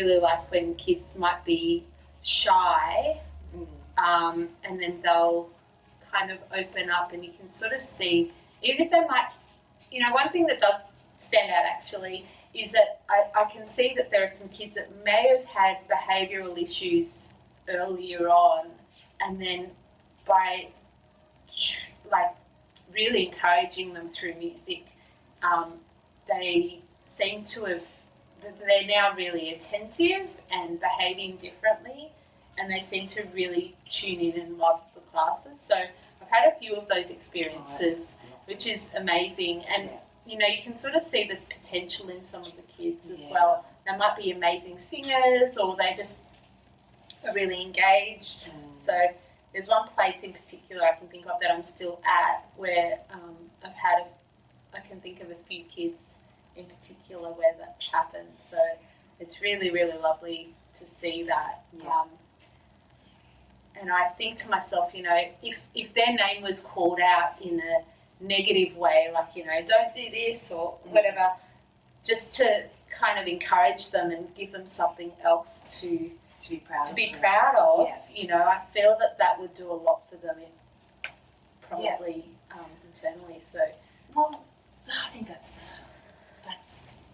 really like when kids might be shy, and then they'll kind of open up, and you can sort of see, even if they might, one thing that does stand out actually is that I can see that there are some kids that may have had behavioural issues earlier on, and then by really encouraging them through music, they seem to have, they're now really attentive and behaving differently, and they seem to really tune in and love the classes. So I've had a few of those experiences, which is amazing. And, you can sort of see the potential in some of the kids as well. They might be amazing singers, or they just are really engaged. So there's one place in particular I can think of that I'm still at where I can think of a few kids in particular where that's happened. So it's really, really lovely to see that. And I think to myself, if their name was called out in a negative way, like, don't do this or whatever, just to kind of encourage them and give them something else to be proud of. I feel that would do a lot for them, probably internally. So, well, I think that's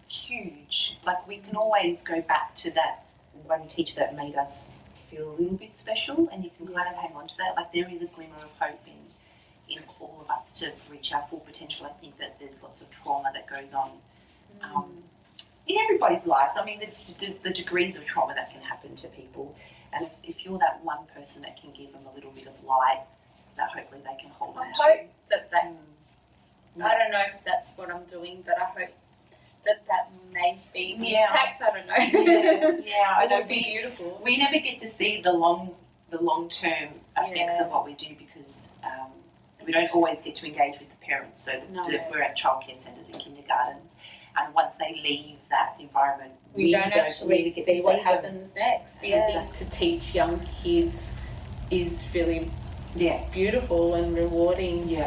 huge. Like, we can always go back to that one teacher that made us feel a little bit special, and you can kind of hang on to that. Like, there is a glimmer of hope in all of us to reach our full potential. I think that there's lots of trauma that goes on in everybody's lives. I mean, the degrees of trauma that can happen to people, and if you're that one person that can give them a little bit of light, that hopefully they can hold on to. I hope that I don't know if that's what I'm doing, but I hope that may be the impact. I don't know. It would be beautiful. We never get to see the long-term effects of what we do because we don't always get to engage with the parents. So we're at childcare centres and kindergartens, and once they leave that environment, we don't actually get to see what happens next. To teach young kids is really beautiful and rewarding.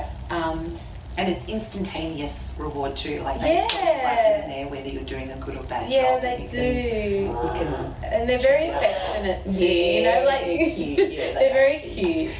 And it's instantaneous reward too. Like they just right in there, whether you're doing a good or bad job. Yeah, they do. And they're very affectionate too. They're cute. They're very cute.